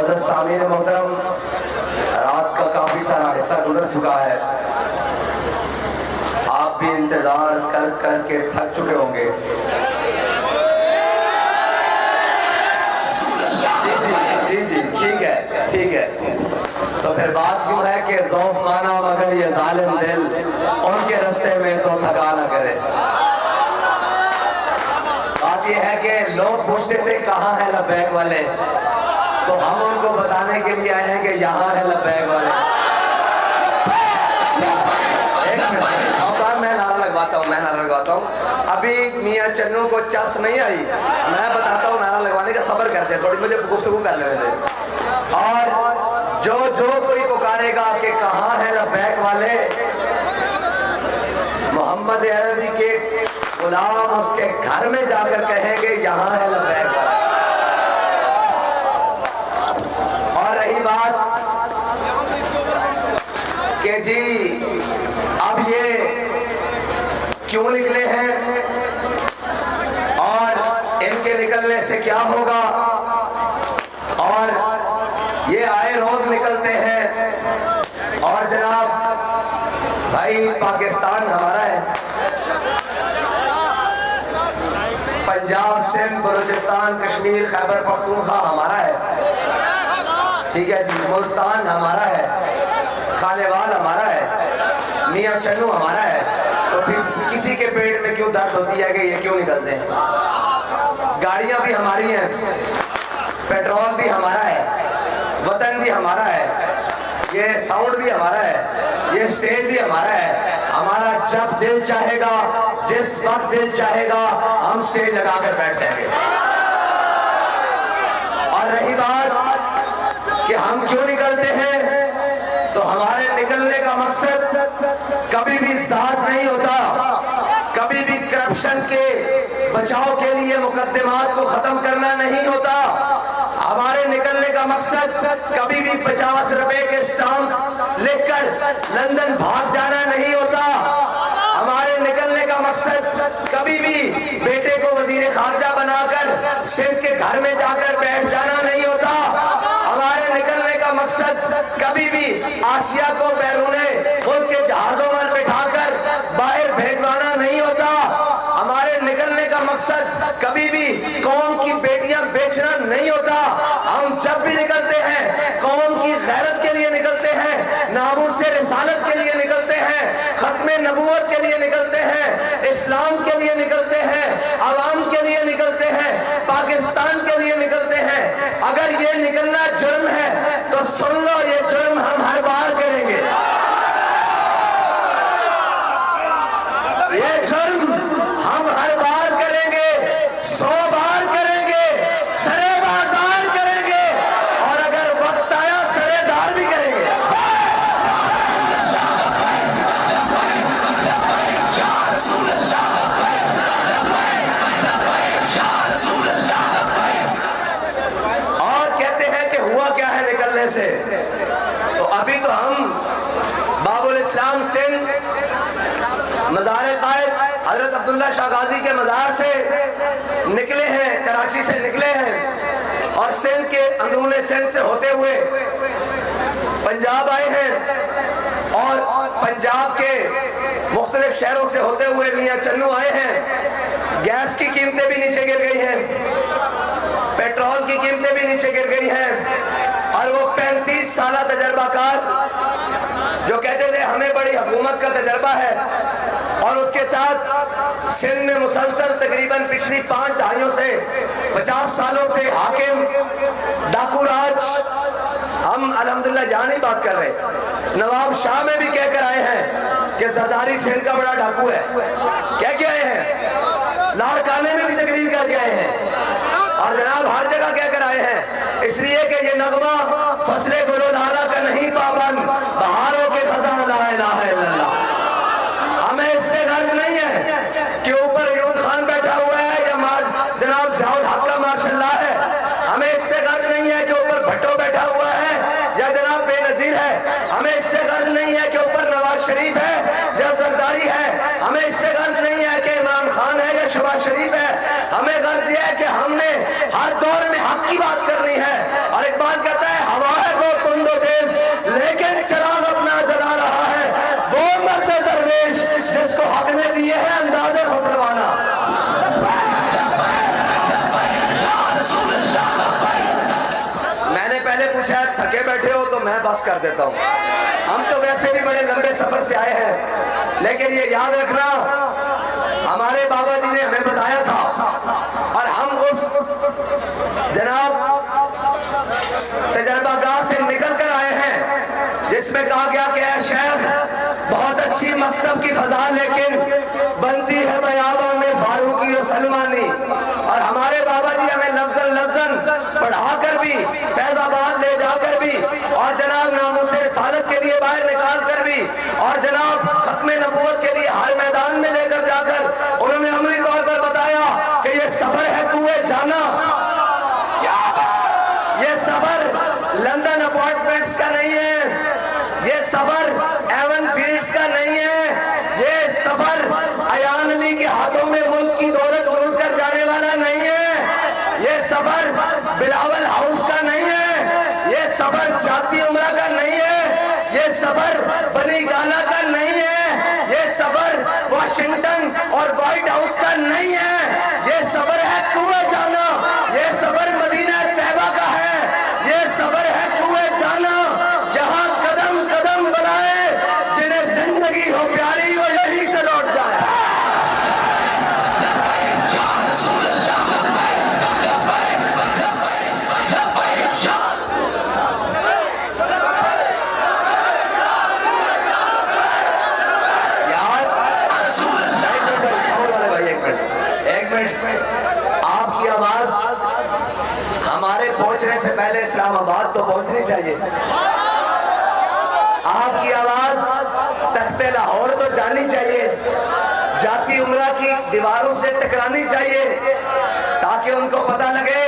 معزز سامعین محترم، رات کا کافی سارا حصہ گزر چکا ہے، آپ بھی انتظار کر کر کے تھک چکے ہوں گے۔ جی ٹھیک ہے، تو پھر بات کیوں ہے کہ ذوف مانا مگر یہ ظالم دل ان کے رستے میں تو تھکا نہ کرے۔ بات یہ ہے کہ لوگ پوچھتے تھے کہاں ہے لبیک والے، تو ہم ان کو بتانے کے لیے آئے ہیں کہ یہاں ہے لبیک والے۔ میں نعرہ لگواتا ہوں، ابھی میاں چنو کو چس نہیں آئی، میں بتاتا ہوں نعرہ لگوانے کا، صبر کرتے ہیں تھوڑی، مجھے گفتگو کر لینے دیں۔ اور جو کوئی پکارے گا کہ کہاں ہے لبیک والے، محمد عربی کے غلام اس کے گھر میں جا کر کہیں گے یہاں ہے لبیک والے۔ اور رہی بات کہ جی اب یہ کیوں نکلے ہیں اور ان کے نکلنے سے کیا ہوگا، اور یہ آئے روز نکلتے ہیں، اور جناب بھائی پاکستان ہمارا ہے، پنجاب سندھ بلوچستان کشمیر خیبر پختونخوا ہمارا ہے، ٹھیک ہے جی، ملتان ہمارا ہے، خانیوال ہمارا ہے، میاں چنو ہمارا ہے، تو کسی کے پیٹ میں کیوں درد ہوتی ہے کہ یہ کیوں نکلتے ہیں؟ گاڑیاں بھی ہماری ہیں، پیٹرول بھی ہمارا ہے، وطن بھی ہمارا ہے، یہ ساؤنڈ بھی ہمارا ہے، یہ سٹیج بھی ہمارا ہے، ہمارا جب دل چاہے گا، جس وقت دل چاہے گا، ہم سٹیج لگا کر بیٹھ جائیں گے۔ اور رہی بات کہ ہم کیوں نکلتے ہیں، تو ہمارے نکلنے کا مقصد کبھی بھی ذات نہیں ہوتا، کبھی بھی کرپشن کے بچاؤ کے لیے مقدمات کو ختم کرنا نہیں ہوتا، ہمارے نکلنے کا مقصد کبھی بھی 50 روپے کے سٹامپس لکھ کر لندن بھاگ جانا نہیں ہوتا، ہمارے نکلنے کا مقصد کبھی بھی بیٹے کو وزیر خارجہ بنا کر سندھ کے گھر میں جا کر بیٹھ جانا نہیں ہوتا، ہمارے نکلنے کا مقصد کبھی بھی آسیہ کو بیرون ملک کے جہازوں میں بٹھا کر باہر بھیجوانا نہیں ہوتا، ہمارے نکلنے کا مقصد کبھی بھی قوم کی بیٹیاں بیچنا نہیں ہوتا، ہم جب بھی نکلتے ہیں قوم کی غیرت کے لیے نکلتے ہیں، ناموس رسالت کے لیے نکلتے ہیں، ختم نبوت کے لیے نکلتے ہیں، اسلام کے لیے نکلتے ہیں، عوام کے لیے نکلتے ہیں، پاکستان کے لیے نکلتے ہیں۔ اگر یہ نکلنا جرم ہے تو سن لو، یہ جرم ہم ہر بار کریں گے، یہ جرم ہم ہر بار کریں گے، 100 بار کریں گے، سرے بازار کریں گے، اور اگر وقت آیا سرے دار بھی کریں گے۔ اور کہتے ہیں کہ ہوا کیا ہے نکلنے سے، تو ابھی تو ہم باب الاسلام سندھ مزار قائد حضرت عبداللہ شاہ غازی کے مزار سے نکلے ہیں، کراچی سے نکلے ہیں، اور سندھ کے اندرون سندھ سے ہوتے ہوئے پنجاب آئے ہیں، اور پنجاب کے مختلف شہروں سے ہوتے ہوئے میاں چنو آئے ہیں۔ گیس کی قیمتیں بھی نیچے گر گئی ہیں، پیٹرول کی قیمتیں بھی نیچے گر گئی ہیں، اور وہ 35 سالہ تجربہ کار جو کہتے تھے ہمیں بڑی حکومت کا تجربہ ہے، اور اس کے ساتھ سندھ میں مسلسل تقریباً پچھلی 5 دہائیوں سے 50 سالوں سے حاکم ڈاکو راج، ہم الحمدللہ یہاں نہیں بات کر رہے، نواب شاہ میں بھی کہہ کر آئے ہیں کہ زرداری سندھ کا بڑا ڈاکو ہے، کہہ کے آئے ہیں، لاڑکانے میں بھی تقریر کر کے آئے ہیں، اور جناب ہر جگہ کہہ کر آئے ہیں، اس لیے کہ یہ نغمہ فصل گل و نالہ کا نہیں پابند، بہاروں کے خزاں لا الہ الا اللہ۔ ہمیں اس سے غرض نہیں ہے کہ اوپر یون خان بیٹھا ہوا ہے یا جناب ضیاء الحق کا ماشاء اللہ ہے، ہمیں اس سے غرض نہیں ہے کہ اوپر بھٹو بیٹھا ہوا ہے یا جناب بے نظیر ہے، ہمیں اس سے غرض نہیں ہے کہ اوپر نواز شریف ہے یا زرداری ہے، ہمیں اس سے غرض نہیں ہے کہ عمران خان ہے یا شہباز شریف ہے، ہمیں غرض یہ ہے کہ ہم نے ہر دور میں حق کی بات کرنی ہے، اور اقبال کہتا ہے میں بس کر دیتا ہوں. ہم تو ویسے بھی بڑے لمبے سفر سے آئے ہیں، لیکن یہ یاد رکھنا ہمارے بابا جی نے ہمیں بتایا تھا، اور ہم اس جناب تجربہ گاہ سے نکل کر آئے ہیں جس میں کہا گیا کہ اے شیخ بہت اچھی مکتب کی فضا لیکن بنتی ہے بیاباں میں فاروقی و سلمانی. اور ہمارے بابا جی ہمیں لفظاً پڑھا کر بھی، فیض آباد لے جا کر بھی، اور جناب ناموس رسالت کے لیے باہر نکال کر بھی، اور جناب ختم نبوت کے لیے ہر میدان میں لے کر جا کر انہوں نے عملی طور پر بتایا کہ یہ سفر ہے کوئے جانا. یہ سفر لندن اپارٹمنٹس کا نہیں ہے، یہ سفر ایون فیلڈز کا نہیں ہے، یہ سفر ایان علی کے ہاتھوں میں ملک کی دولت لوٹ کر جانے والا نہیں ہے، یہ سفر بلاول ہاؤس کا نہیں ہے، یہ سفر جاتی عمرہ کا نہیں ہے، یہ سفر بنی گانا کا نہیں ہے، یہ سفر واشنگٹن اور وائٹ ہاؤس کا نہیں ہے، یہ سفر ہے کوئے جانا، یہ سفر مدینہ طیبہ کا ہے، یہ سفر ہے کوئے جانا جہاں قدم قدم بنائے جنہیں زندگی ہو پیاری وہ یہی سے لوٹ جائے. آپ کی آواز ہمارے پہنچنے سے پہلے اسلام آباد تو پہنچنی چاہیے. آپ کی آواز تخت لاہور تو جانی چاہیے، جاتی عمرہ کی دیواروں سے ٹکرانی چاہیے، تاکہ ان کو پتہ لگے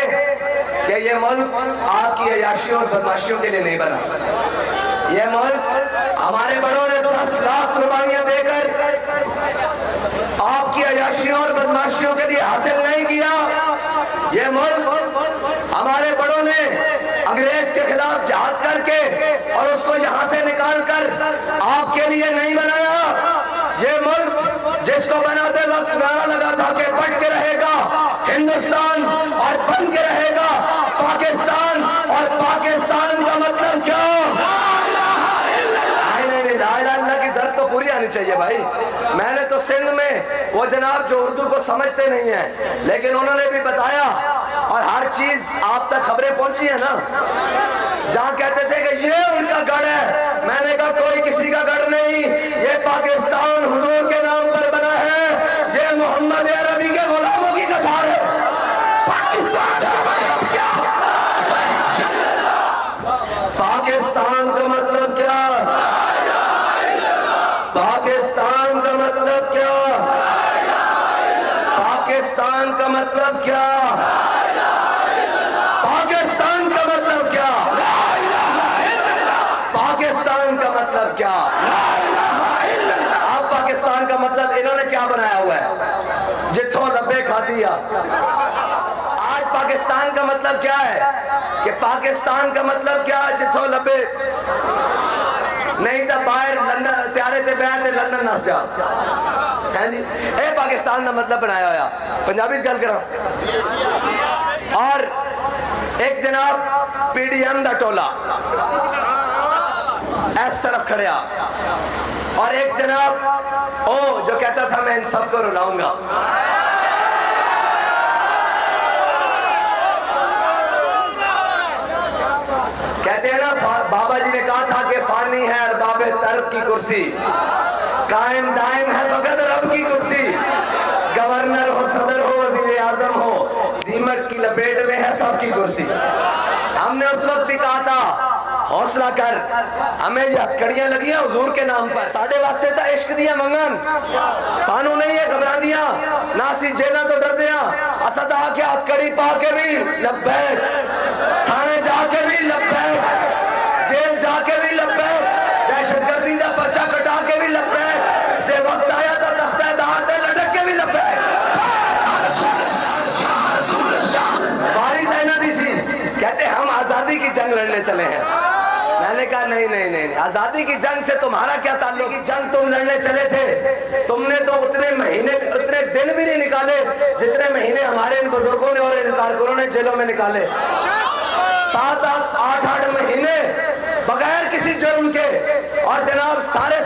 کہ یہ ملک آپ کی عیاشیوں اور بدماشیوں کے لیے نہیں بنا. یہ ملک ہمارے بڑوں نے 10 لاکھ قربانیاں دے کر آپ کی عیاشیوں اور بدماشیوں کے لیے حاصل نہیں کیا. یہ ملک ہمارے بڑوں نے انگریز کے خلاف جہاد کر کے اور اس کو یہاں سے نکال کر آپ کے لیے نہیں بنایا. یہ ملک جس کو بناتے وقت نعرہ لگا تھا کہ بٹ کے رہے گا ہندوستان اور بن کے رہے گا پاکستان، اور پاکستان کا مطلب کیا؟ نہیں، لا الہ الا اللہ کی ضرورت تو پوری آنی چاہیے بھائی. میں نے تو سندھ میں وہ جناب جو اردو کو سمجھتے نہیں ہیں لیکن انہوں نے بھی بتایا، اور ہر چیز آپ تک خبریں پہنچی ہیں نا، جہاں کہتے تھے کہ یہ ان کا گڑھ ہے، میں نے کہا کوئی کسی کا گڑھ نہیں، یہ پاکستان حضور کے نام پر بنا ہے، یہ محمد عربی کے غلاموں کی کچھار ہے. پاکستان کا مطلب کیا؟ پاکستان کا مطلب کیا؟ پاکستان کا مطلب کیا؟ پاکستان کا مطلب کیا؟ پاکستان کا مطلب کیا؟ پاکستان کا مطلب کیا؟ اب پاکستان کا مطلب انہوں نے کیا بنایا ہوا ہے؟ جتھوں لبے کھا دیا. آج پاکستان کا مطلب کیا ہے؟ کہ پاکستان کا مطلب کیا ہے؟ جتھوں لبے نہیں تھا باہر لندن تیارے تے بیان تے لندن نس جا ہے جی. اے پاکستان کا مطلب بنایا ہوا پنجابی گل کرا. اور ایک جناب پی ڈی ایم دا ٹولا اس طرف کھڑیا، اور ایک جناب جو کہتا تھا میں ان سب کو رلاؤں گا. کہتے ہیں نا بابا جی نے کہا تھا کہ فانی ہے ارباب طرب کی کرسی، قائم دائم ہے فقط رب کی کرسی. گورنر ہو، صدر ہو، وزیر اعظم ہو، دیمک کی لپیٹ میں ہے سب کی کرسی. ہم نے اس وقت بھی کہا تھا حوصلہ کر، ہمیں یہ ہتھکڑیاں لگیاں حضور کے نام پر، ساڑھے واسطے تھا عشق دیا منگن، سانو نہیں ہے گھبرا دیا، نہ سی جینا تو ڈر دیا. اسد آ کے ہتھکڑی پا کے بھی لبیک، تھانے جا کے بھی لبیک، جیل جا کے بھی لبیک، دہشت گردی دا پرچہ کٹا کے بھی لبیک، جے وقت آیا تھا تختہ دار تے لٹک کے بھی لبیک. باری دینا دی سی، کہتے ہم آزادی کی جنگ لڑنے چلے ہیں. میں نے کہا نہیں، آزادی کی جنگ سے تمہارا کیا تعلق؟ کی جنگ تم لڑنے چلے تھے، تم نے تو اتنے دن بھی نہیں نکالے جتنے مہینے ہمارے ان بزرگوں نے اور ان کارکنوں نے جیلوں میں نکالے. 7-8 مہینے بغیر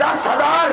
10,000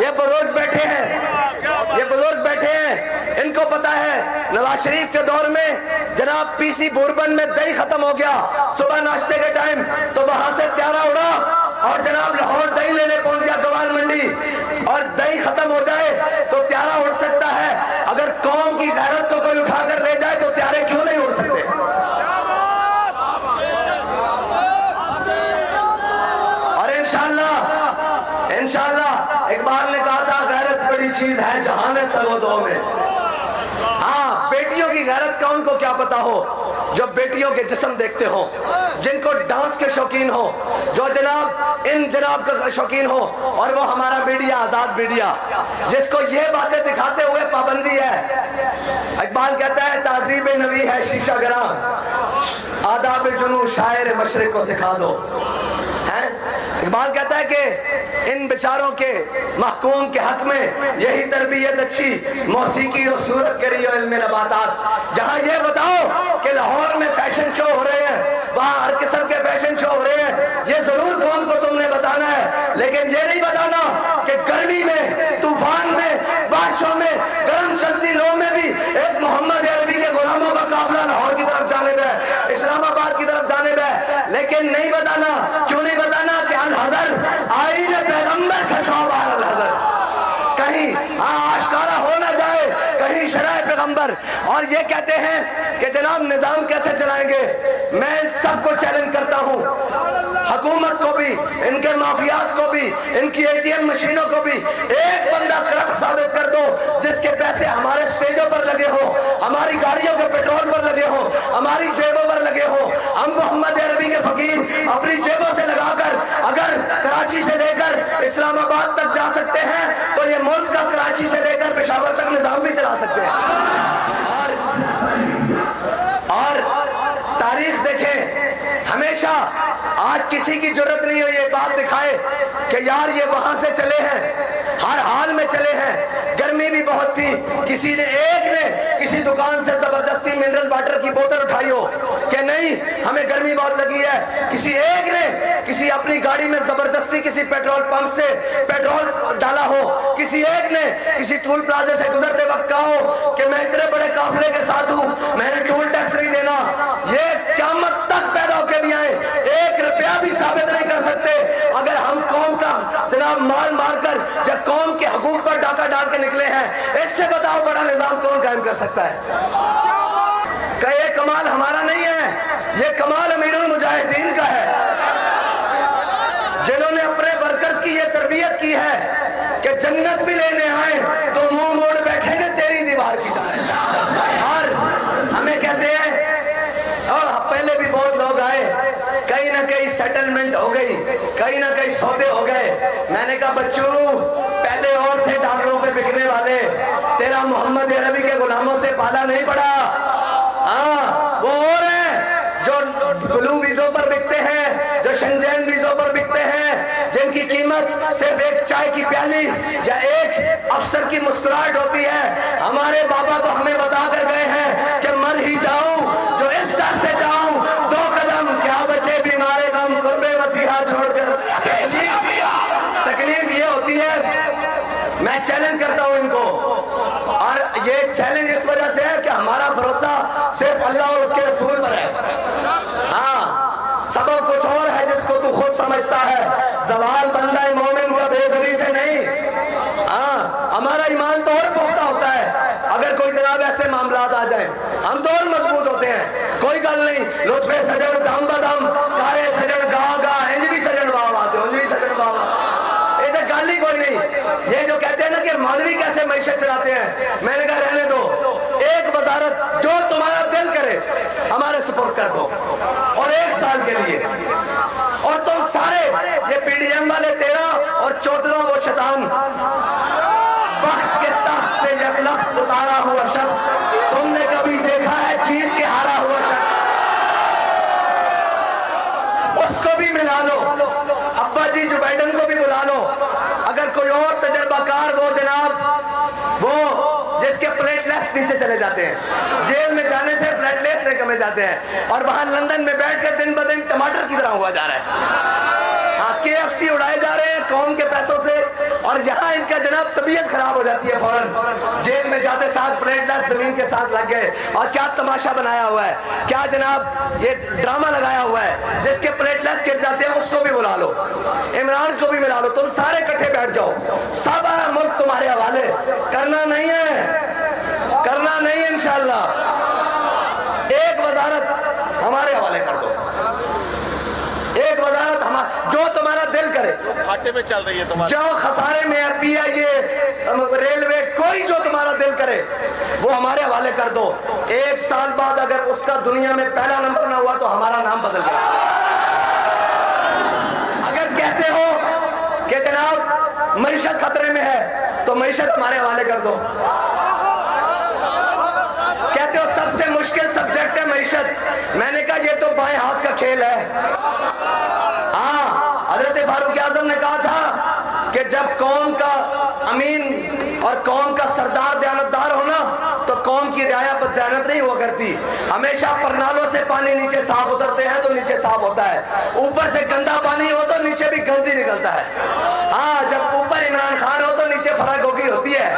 یہ بزرگ بیٹھے ہیں، یہ بزرگ بیٹھے ہیں، ان کو پتا ہے نواز شریف کے دور میں جناب پی سی بوربن میں دہی ختم ہو گیا صبح ناشتے کے ٹائم، تو وہاں سے تیارہ اڑا اور جناب لاہور دہی لینے پہنچ گیا گوال منڈی، اور دہی ختم ہو جائے تو تیارہ اڑ سکتا ہے، اگر قوم کی غیرت کو کوئی اٹھا کر لے جائے تو تیارے کیوں نہیں اڑ سکتے؟ اور انشاءاللہ اقبال نے کہا تھا غیرت بڑی چیز ہے جہان تگ و دو میں۔ ہاں، بیٹیوں کی غیرت کا ان کو کیا پتا ہو جو بیٹیوں کے جسم دیکھتے ہو، جن کو ڈانس کے شوقین ہو، جو جناب کا شوقین ہو، اور وہ ہمارا میڈیا آزاد میڈیا جس کو یہ باتیں دکھاتے ہوئے پابندی ہے۔ اقبال کہتا ہے تہذیب نبی ہے شیشہ گراں، آداب جنوں شاعر مشرق کو سکھا دو۔ اقبال کہتا ہے کہ ان بیچاروں کے محکوم کے حق میں یہی تربیت اچھی، موسیقی اور صورت کری اور علم نباتات۔ جہاں یہ بتاؤ کہ لاہور میں فیشن شو ہو رہے ہیں، وہاں ہر قسم کے فیشن شو ہو رہے ہیں، یہ ضرور قوم کو تم نے بتانا ہے، لیکن یہ نہیں بتانا کہ گرمی میں، طوفان میں، بارشوں میں، گرم سردی لو میں بھی ایک محمد عربی کے غلاموں کا قافلہ لاہور کی طرف جانب ہے، اسلام آباد کی طرف جانب ہے، لیکن نہیں بتانا۔ کیوں نہیں بتانا؟ کہ الحضر آئین پیغمبر سے 100 بار الحضر، کہیں آشکارا ہو نہ جائے، کہیں شرع پیغمبر۔ اور یہ کہتے ہیں کہ جناب نظام کیسے چلائیں گے؟ میں سب کو چیلنج کرتا ہوں، حکومت کو بھی، ان کے مافیاز کو بھی، ان کی اے ٹی ایم مشینوں کو بھی، ایک بندہ کرپٹ ثابت کر دو جس کے پیسے ہمارے سٹیجوں پر لگے ہوں، ہماری گاڑیوں کے پیٹرول پر لگے ہوں، ہماری جیبوں پر لگے ہوں، ہم محمد عربی کے فقیر اپنی جیبوں سے لگا کر اگر کراچی سے لے کر اسلام آباد تک جا سکتے ہیں تو یہ ملک کا کراچی سے لے کر پشاور تک نظام بھی چلا سکتے ہیں۔ اور تاریخ دیکھیں، ہمیشہ آج کسی کی ضرورت نہیں ہو یہ بات دکھائے کہ یار یہ وہاں سے چلے ہیں، ہر حال میں چلے ہیں، گرمی بھی بہت تھی، کسی نے ایک نے کسی دکان سے زبردستی منرل واٹر کی بوتل اٹھائی ہو کہ نہیں ہمیں گرمی بہت لگی ہے، کسی ایک نے کسی اپنی گاڑی میں زبردستی کسی پیٹرول پمپ سے پیٹرول ڈالا ہو، کسی ایک نے کسی ٹول پلازے سے گزرتے وقت کہا ہو کہ میں اتنے بڑے قافلے کے ساتھ ہوں، میں نے ٹول ٹیکس نہیں دینا۔ یہ قیامت تک پیدا ہو کے بھی آئے، 1 روپیہ بھی ثابت نہیں کر سکتے اگر ہم قوم کا جناب مال مار کر یا قوم کے حقوق پر ڈاکہ ڈال کے نکلے ہیں۔ اس سے بتاؤ بڑا نظام کون قائم کر سکتا ہے؟ کہ یہ کمال ہمارا نہیں ہے، یہ کمال امیر المجاہدین کا ہے، جنہوں نے اپنے ورکرز کی یہ تربیت کی ہے کہ جنت بھی لینے آئے تو منہ موڑ بیٹھیں گے تیری دیوار کی جانب۔ اور ہمیں کہتے ہیں، اور پہلے بھی بہت لوگ آئے، کہیں نہ کہیں سیٹلمنٹ ہو گئی، کہیں نہ کہیں سودے ہو گئے۔ میں نے کہا بچوں پہلے اور تھے ڈالروں پہ بکنے والے، تیرا محمد عربی کے غلاموں سے پالا نہیں پڑا۔ ہاں وہ اور ہیں جو بلو ویزوں پر بکتے ہیں، جو شنجین ویزوں پر بکتے ہیں، جن کی قیمت صرف ایک چائے کی پیالی یا ایک افسر کی مسکراہٹ ہوتی ہے۔ ہمارے بابا تو ہمیں بتا کر گئے ہیں کہ مر ہی جاؤں جو اس در سے جاؤں، 2 قدم کیا بچے بیمارے غم قرب مسیحا چھوڑ کر۔ تکلیف یہ ہوتی ہے، میں چیلنج کرتا ہوں ان کو، اور یہ چیلنج اس وجہ سے ہے کہ ہمارا بھروسہ صرف اللہ اور اس کے رسول پر ہے۔ ہاں سبب کچھ اور ہے جس کو تو خود سمجھتا ہے، زوال بندہ مومن کا بے زری سے نہیں۔ ہاں ہمارا ایمان تو اور پختہ ہوتا ہے اگر کوئی جناب ایسے معاملات آ جائیں، ہم تو اور مضبوط ہوتے ہیں۔ کوئی گل نہیں، لطف سجن دم بدم کارے سجن گا گا، انج بھی سجن باو آتے انج بھی سجن باو آتے، یہ تو گل ہی کوئی نہیں۔ یہ جو کہتے ہیں نا کہ مولوی کیسے معیشت چلاتے ہیں، میں نے کہا رہنے دو، ایک وزارت جو تمہارا دل کرے ہمارے سپورٹ کر دو، اور 1 سال کے لیے، اور تم سارے یہ پی ڈی ایم والے 13 اور 14 وہ شیطان وقت کے تخت سے یکلخت اتارا ہوا شخص، تم نے کبھی دیکھا ہے جیت کے ہارا ہوا شخص؟ اس کو بھی ملا لو، ابا جی جو بائیڈن کو بھی بلا لو، اگر کوئی اور تجربہ کار وہ جناب وہ جس کے پلیٹلیٹس نیچے چلے جاتے ہیں، جیل میں جانے سے پلیٹلیٹس کمے جاتے ہیں، اور وہاں لندن میں بیٹھ کر دن بدن ٹماٹر کی طرح ہوا جا رہا ہے۔ KFC اڑائے جا رہے ہیں قوم کے پیسوں سے، اور یہاں ان کا جناب طبیعت خراب ہو جاتی ہے فوراً، جیل میں جاتے ساتھ پلیٹلیس زمین کے ساتھ لگ گئے، اور کیا تماشا بنایا ہوا ہے، کیا جناب یہ ڈرامہ لگایا ہوا ہے، جس کے پلیٹلیس گر جاتے ہیں اس کو بھی بلا لو، عمران کو بھی ملا لو، تم سارے کٹھے بیٹھ جاؤ، سارا ملک تمہارے حوالے، کرنا نہیں ہے، کرنا نہیں ہے انشاءاللہ، ایک وزارت ہمارے حوالے کر دو، ایک وزارت جو تمہارا دل کرے، گھاٹے میں چل رہی ہے تمہارا، جو خسارے میں ہے، PIA ریلوے، کوئی جو تمہارا دل کرے وہ ہمارے حوالے کر دو، 1 سال بعد اگر اس کا دنیا میں پہلا نمبر نہ ہوا تو ہمارا نام بدل گیا۔ اگر کہتے ہو کہ جناب معیشت خطرے میں ہے تو معیشت ہمارے حوالے کر دو، کہتے ہو سب سے مشکل سبجیکٹ ہے معیشت، میں نے کہا یہ تو بائیں ہاتھ کا کھیل ہے۔ ہاں، حضرت فاروق اعظم نے کہا تھا کہ جب قوم کا امین اور قوم کا سردار دیانتدار ہونا تو قوم کی رعایا بد دیانت نہیں ہوا کرتی، ہمیشہ پرنالوں سے پانی نیچے صاف اترتے ہیں تو نیچے صاف ہوتا ہے، اوپر سے گندا پانی ہو تو نیچے بھی گندی نکلتا ہے۔ ہاں، جب اوپر عمران خان ہو تو نیچے فرا گوگی ہوتی ہے،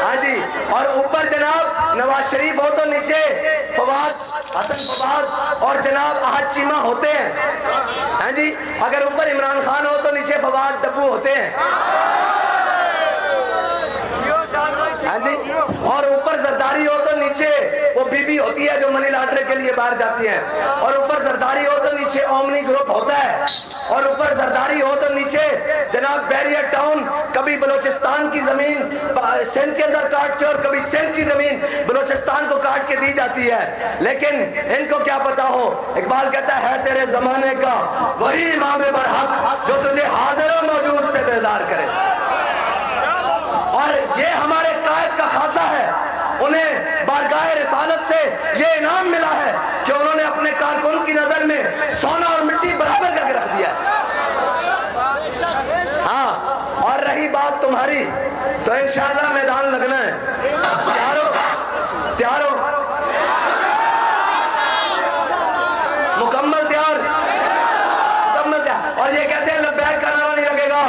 ہاں جی، اور اوپر جناب نواز شریف ہو تو نیچے فواد حسن فواد اور جناب احد چیمہ ہوتے ہیں، ہاں جی، اگر اوپر عمران خان ہو تو نیچے فواد ڈبو ہوتے ہیں، ہاں جی، اور اوپر زرداری ہو تو نیچے وہ بی بی ہوتی ہے جو منی لانڈرنگ کے لیے باہر جاتی ہے، اور اوپر زرداری ہو تو نیچے اومنی گروپ ہوتا ہے، اور اوپر زرداری ہو تو نیچے جناب بیریئر ٹاؤن کبھی بلوچستان کی زمین سندھ کے اندر کاٹ کے اور کبھی سندھ کی زمین بلوچستان کو کاٹ کے دی جاتی ہے، لیکن ان کو کیا پتا ہو، اقبال کہتا ہے تیرے زمانے کا وہی امام برحق جو تجھے حاضر و موجود سے بیزار کرے، اور یہ ہمارے قائد کا خاصہ ہے، انہیں بارگاہ رسالت سے یہ انعام ملا ہے کہ انہوں نے اپنے کارکن کی نظر میں سونا اور مٹی برابر کر کے رکھ دیا ہے۔ ہاں، اور رہی بات تمہاری تو انشاءاللہ میدان لگنا ہے، تیار ہو، تیار ہو، مکمل تیار، مکمل تیار، اور یہ کہتے ہیں لبیک کا نعرہ نہیں لگے گا،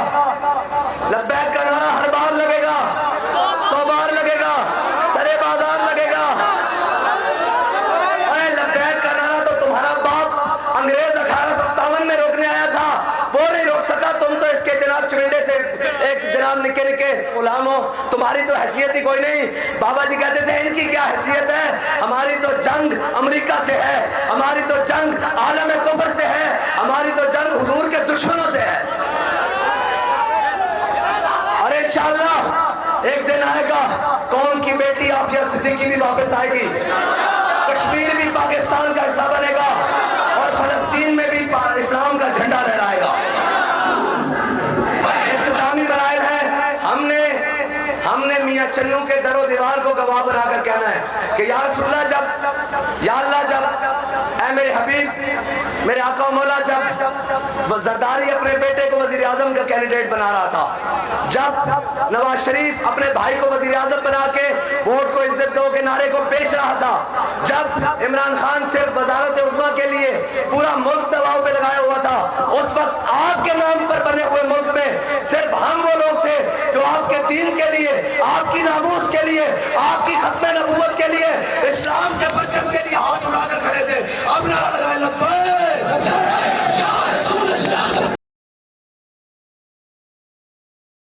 لبیک کا نعرہ ہر بار لگے گا، 100 بار لگے گا، سرے بازار لگے گا، ارے لبیک کا نعرہ تو تمہارا باپ انگریز 1857 میں روکنے آیا تھا، وہ نہیں روک سکا، تم تو اس کے جناب چرنڈے سے ایک جناب نکے نکے غلام ہو، تمہاری تو حیثیت ہی کوئی نہیں۔ بابا جی کہتے تھے ان کی کیا حیثیت ہے، ہماری تو جنگ امریکہ سے ہے، ہماری تو جنگ عالم کفر سے ہے، ہماری تو جنگ حضور کے دشمنوں سے ہے، اور انشاءاللہ ایک دن آئے گا قوم کی بیٹی عافیہ صدیقی بھی واپس آئے گی، کشمیر بھی پاکستان کا حصہ بنے گا، اور فلسطین میں بھی اسلام کا جھنڈا لہرائے گا۔ اختتامی مراحل ہیں، ہم نے میاں چنو کے در و دیوار کو گواہ بنا کر کہنا ہے کہ یا رسول اللہ جب، یا اللہ جب، اے میرے حبیب، میرے آقا و مولا، جب زرداری اپنے بیٹے کو وزیر اعظم کا کینڈیڈیٹ بنا رہا تھا، جب نواز شریف اپنے بھائی کو وزیر اعظم بنا کے ووٹ کو عزت دو کے نعرے کو بیچ رہا تھا، جب عمران خان صرف وزارت عظمیٰ کے لیے پورا ملک دباؤ پہ لگایا ہوا تھا، اس وقت آپ کے نام پر بنے ہوئے ملک میں صرف ہم وہ لوگ تھے جو آپ کے دین کے لیے، آپ کی ناموس کے لیے، آپ کی ختم نبوت کے لیے